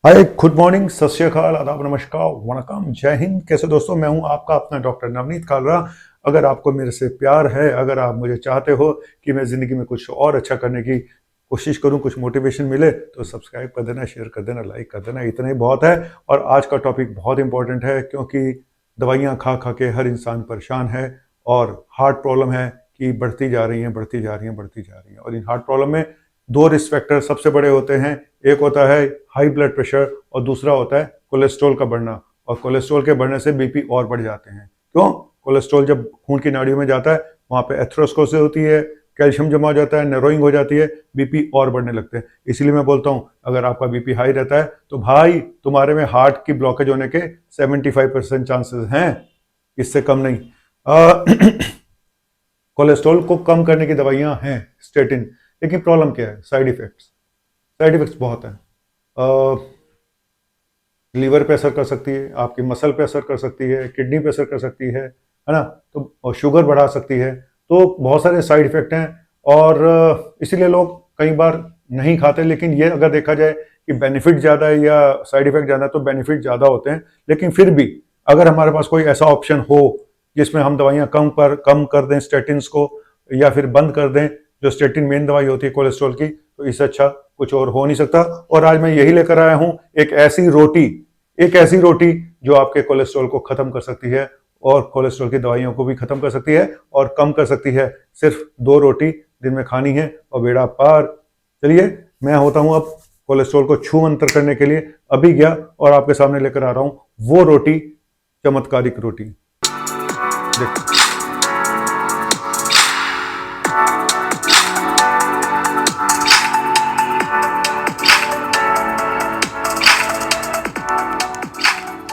हाय, good morning, सत श्री अकाल, आदाब, नमस्कार, वणकम, जय हिंद। कैसे दोस्तों, मैं हूं आपका अपना डॉक्टर नवनीत कालरा। अगर आपको मेरे से प्यार है, अगर आप मुझे चाहते हो कि मैं ज़िंदगी में कुछ और अच्छा करने की कोशिश करूं, कुछ मोटिवेशन मिले, तो सब्सक्राइब कर देना, शेयर कर देना, लाइक कर देना, इतना ही बहुत है। और आज का टॉपिक बहुत इंपॉर्टेंट है क्योंकि दवाइयाँ खा खा के हर इंसान परेशान है और हार्ट प्रॉब्लम है कि बढ़ती जा रही हैं, बढ़ती जा रही हैं, बढ़ती जा रही हैं। और इन हार्ट प्रॉब्लम में दो रिस्क फैक्टर सबसे बड़े होते हैं। एक होता है हाई ब्लड प्रेशर और दूसरा होता है कोलेस्ट्रॉल का बढ़ना। और कोलेस्ट्रॉल के बढ़ने से बीपी और बढ़ जाते हैं। क्यों? कोलेस्ट्रॉल जब खून की नाड़ियों में जाता है, वहाँ पे एथेरोस्क्लेरोसिस होती है, कैल्शियम जमा हो जाता है, नैरोइंग हो जाती है, बीपी और बढ़ने लगते हैं। इसीलिए मैं बोलता हूँ, अगर आपका बीपी हाई रहता है तो भाई तुम्हारे में हार्ट की ब्लॉकेज होने के 75% चांसेस हैं, इससे कम नहीं। कोलेस्ट्रॉल को कम करने की दवाइयाँ हैं, स्टेटिन। लेकिन प्रॉब्लम क्या है? Side effects. साइड इफेक्ट्स बहुत हैं। लीवर पे असर कर सकती है, आपकी मसल पे असर कर सकती है, किडनी पे असर कर सकती है ना? तो और शुगर बढ़ा सकती है। तो बहुत सारे साइड इफेक्ट हैं और इसीलिए लोग कई बार नहीं खाते। लेकिन ये अगर देखा जाए कि बेनिफिट ज़्यादा है या साइड इफेक्ट ज़्यादा है, तो बेनिफिट ज़्यादा होते हैं। लेकिन फिर भी अगर हमारे पास कोई ऐसा ऑप्शन हो जिसमें हम दवाइयाँ कम कर दें स्टेटिन्स को, या फिर बंद कर दें जो स्टेटिन मेन दवाई होती है कोलेस्ट्रॉल की, तो इससे अच्छा कुछ और हो नहीं सकता। और आज मैं यही लेकर आया हूं, एक ऐसी रोटी जो आपके कोलेस्ट्रॉल को खत्म कर सकती है और कोलेस्ट्रॉल की दवाइयों को भी खत्म कर सकती है और कम कर सकती है। सिर्फ 2 रोटी दिन में खानी है और बेड़ा पार। चलिए, मैं होता हूं अब कोलेस्ट्रॉल को छू मंतर करने के लिए अभी गया और आपके सामने लेकर आ रहा हूं वो रोटी, चमत्कारिक रोटी। देखो,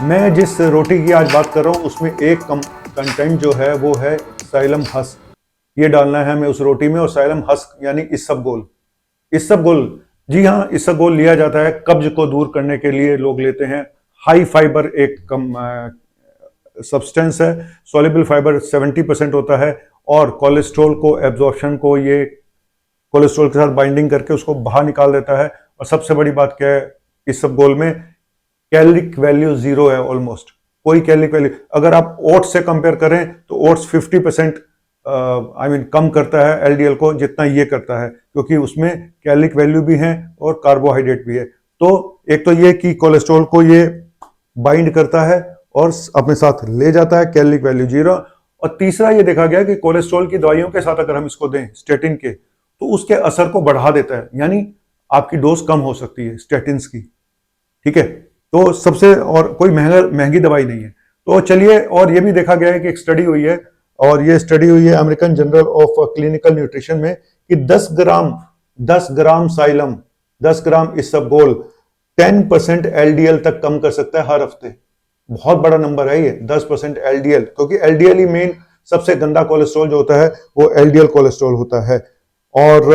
मैं जिस रोटी की आज बात कर रहा हूँ उसमें एक कंटेंट जो है वो है साइलम हस्क। ये डालना है हमें उस रोटी में। और साइलम हस्क यानी इसबगोल। इसबगोल, जी हाँ, इसबगोल लिया जाता है कब्ज को दूर करने के लिए। लोग लेते हैं। हाई फाइबर एक सब्सटेंस है। सॉल्युबल फाइबर 70% होता है और कोलेस्ट्रॉल को एब्जॉर्प्शन को ये कोलेस्ट्रॉल के साथ बाइंडिंग करके उसको बाहर निकाल देता है। और सबसे बड़ी बात क्या है, इसबगोल में कैलोरिक वैल्यू 0 है ऑलमोस्ट। कोई कैलोरिक वैल्यू, अगर आप ओट्स से कंपेयर करें तो ओट्स 50% कम करता है एलडीएल को, जितना ये करता है, क्योंकि उसमें कैलोरिक वैल्यू भी है और कार्बोहाइड्रेट भी है। तो एक तो ये कि कोलेस्ट्रॉल को ये बाइंड करता है और अपने साथ ले जाता है, कैलोरिक वैल्यू 0। और तीसरा ये देखा गया कि कोलेस्ट्रॉल की दवाइयों के साथ अगर हम इसको दें स्टेटिन के, तो उसके असर को बढ़ा देता है, यानी आपकी डोज कम हो सकती है स्टेटिन्स की। ठीक है, तो सबसे, और कोई महंगी दवाई नहीं है। तो चलिए, और ये भी देखा गया है कि एक स्टडी हुई है, और ये स्टडी हुई है American journal of clinical nutrition में, कि 10 ग्राम साइलम, 10 ग्राम इसबगोल 10% एलडीएल तक कम कर सकता है हर हफ्ते। बहुत बड़ा नंबर है ये, 10% एलडीएल, क्योंकि एलडीएल ही मेन सबसे गंदा कोलेस्ट्रॉल जो होता है वो एलडीएल कोलेस्ट्रॉल होता है। और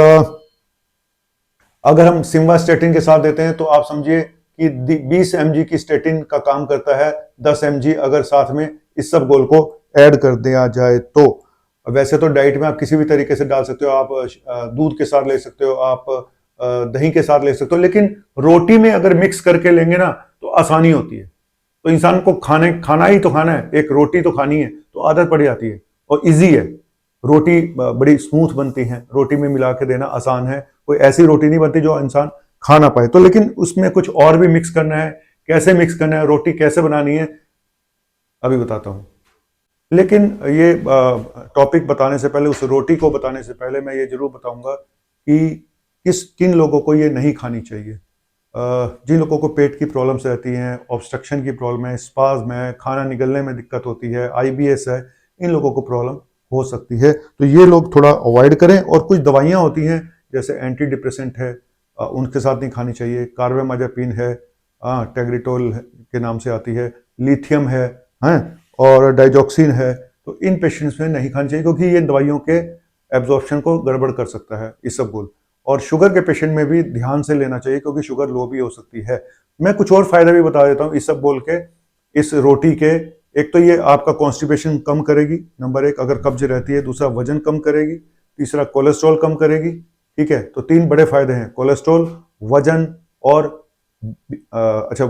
अगर हम सिम्वास्टेटिन के साथ देते हैं तो आप समझिए कि 20 mg की स्टेटिन का काम करता है 10 mg अगर साथ में इसबगोल को ऐड कर दिया जाए तो। वैसे तो डाइट में आप किसी भी तरीके से डाल सकते हो, आप दूध के साथ ले सकते हो, आप दही के साथ ले सकते हो, लेकिन रोटी में अगर मिक्स करके लेंगे ना तो आसानी होती है। तो इंसान को खाना ही तो खाना है, एक रोटी तो खानी है, तो आदत पड़ जाती है और इजी है। रोटी बड़ी स्मूथ बनती है, रोटी में मिला के देना आसान है। कोई ऐसी रोटी नहीं बनती जो इंसान खा ना पाए। तो लेकिन उसमें कुछ और भी मिक्स करना है। कैसे मिक्स करना है, रोटी कैसे बनानी है, अभी बताता हूं। लेकिन ये टॉपिक बताने से पहले, उस रोटी को बताने से पहले, मैं ये जरूर बताऊंगा कि किन लोगों को ये नहीं खानी चाहिए। जिन लोगों को पेट की प्रॉब्लम्स रहती हैं, ऑब्स्ट्रक्शन की प्रॉब्लम है, स्पाज्म है, खाना निगलने में दिक्कत होती है, आईबीएस है, इन लोगों को प्रॉब्लम हो सकती है, तो ये लोग थोड़ा अवॉइड करें। और कुछ दवाइयाँ होती हैं जैसे एंटी डिप्रेसेंट है, उनके साथ नहीं खानी चाहिए। कार्बामाजेपिन है, टेग्रिटोल के नाम से आती है, लिथियम है, और डाइजॉक्सिन है। तो इन पेशेंट्स में नहीं खानी चाहिए क्योंकि ये दवाइयों के एब्जॉर्प्शन को गड़बड़ कर सकता है इसबगोल। और शुगर के पेशेंट में भी ध्यान से लेना चाहिए क्योंकि शुगर लो भी हो सकती है। मैं कुछ और फायदा भी बता देता हूँ इसबगोल के, इस रोटी के। एक तो ये आपका कॉन्स्टिपेशन कम करेगी, नंबर 1, अगर कब्ज रहती है। दूसरा, वजन कम करेगी। तीसरा, कोलेस्ट्रॉल कम करेगी। ठीक है, तो 3 बड़े फायदे हैं, कोलेस्ट्रॉल, वजन और अच्छा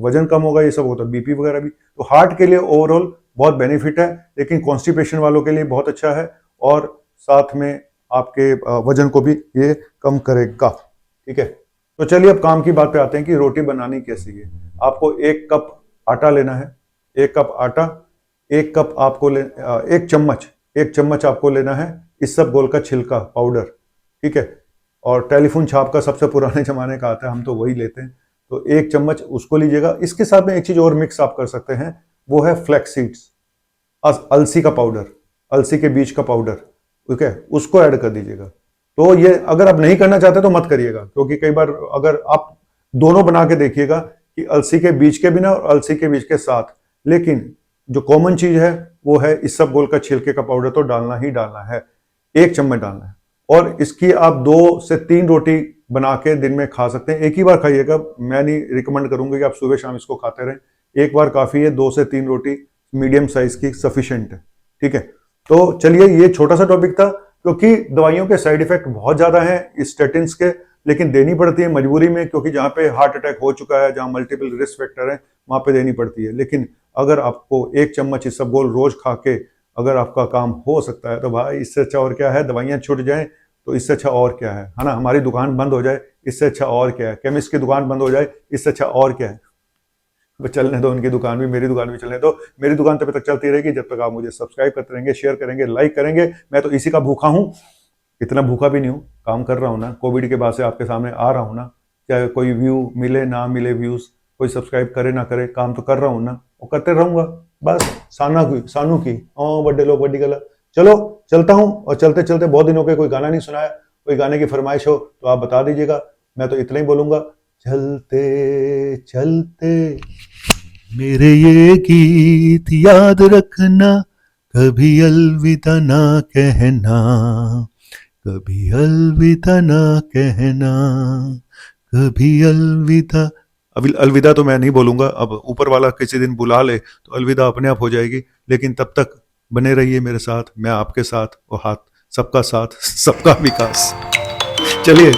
वजन कम होगा, ये सब होता है, बीपी वगैरह भी। तो हार्ट के लिए ओवरऑल बहुत बेनिफिट है, लेकिन कॉन्स्टिपेशन वालों के लिए बहुत अच्छा है, और साथ में आपके वजन को भी ये कम करेगा। ठीक है, तो चलिए अब काम की बात पे आते हैं कि रोटी बनानी कैसी है। आपको 1 कप आटा लेना है, 1 कप आटा, 1 कप आपको एक चम्मच आपको लेना है इसबगोल का छिलका पाउडर। ठीक है, और टेलीफोन छाप का सबसे पुराने जमाने का आता है, हम तो वही लेते हैं, तो 1 चम्मच उसको लीजिएगा। इसके साथ में एक चीज और मिक्स आप कर सकते हैं, वो है फ्लैक्स सीड्स, अलसी का पाउडर, अलसी के बीज का पाउडर। ठीक है, उसको ऐड कर दीजिएगा। तो ये अगर आप नहीं करना चाहते तो मत करिएगा, क्योंकि कई बार अगर आप दोनों बना के देखिएगा कि अलसी के बीज के बिना और अलसी के बीज के साथ, लेकिन जो कॉमन चीज है वो है इसबगोल का छिलके का पाउडर, तो डालना ही डालना है, 1 चम्मच डालना है। और इसकी आप 2 से 3 रोटी बना के दिन में खा सकते हैं। एक ही बार खाइएगा, मैं नहीं रिकमेंड करूंगा कि आप सुबह शाम इसको खाते रहें, एक बार काफी है, 2 से 3 रोटी मीडियम साइज की सफिशिएंट है। ठीक है, तो चलिए ये छोटा सा टॉपिक था, क्योंकि दवाइयों के साइड इफेक्ट बहुत ज्यादा हैं स्टेटिन्स के, लेकिन देनी पड़ती है मजबूरी में, क्योंकि जहां पे हार्ट अटैक हो चुका है, जहां मल्टीपल रिस्क फैक्टर है, वहां पे देनी पड़ती है। लेकिन अगर आपको 1 चम्मच इसबगोल रोज खा के अगर आपका काम हो सकता है, तो भाई इससे अच्छा और क्या है, दवाइयां छूट जाएं तो इससे अच्छा और क्या है ना। हमारी दुकान बंद हो जाए इससे अच्छा और क्या है, केमिस्ट की दुकान बंद हो जाए इससे अच्छा और क्या है। वो चलने दो, उनकी दुकान भी, मेरी दुकान भी चलने दो। मेरी दुकान तब तक चलती रहेगी जब तक आप मुझे सब्सक्राइब करते रहेंगे, शेयर करेंगे, लाइक करेंगे। मैं तो इसी का भूखा हूं, इतना भूखा भी नहीं हूं, काम कर रहा हूं ना, कोविड के बाद से आपके सामने आ रहा हूं ना, चाहे कोई व्यू मिले ना मिले, व्यूज कोई सब्सक्राइब करे ना करे, काम तो कर रहा हूं ना, वो करते रहूंगा बस। सानू की बड़े लोग बड़ी गला। चलो चलता हूं, और चलते चलते बहुत दिन हो गए कोई गाना नहीं सुनाया, कोई गाने की फरमाइश हो तो आप बता दीजिएगा। मैं तो इतना ही बोलूंगा, चलते चलते मेरे ये गीत याद रखना, कभी अलविदा ना कहना, कभी अलविदा ना कहना, कभी अलविदा। अभी अलविदा तो मैं नहीं बोलूंगा, अब ऊपर वाला किसी दिन बुला ले तो अलविदा अपने आप हो जाएगी। लेकिन तब तक बने रहिए मेरे साथ, मैं आपके साथ, और हाथ सबका साथ सबका विकास। चलिए।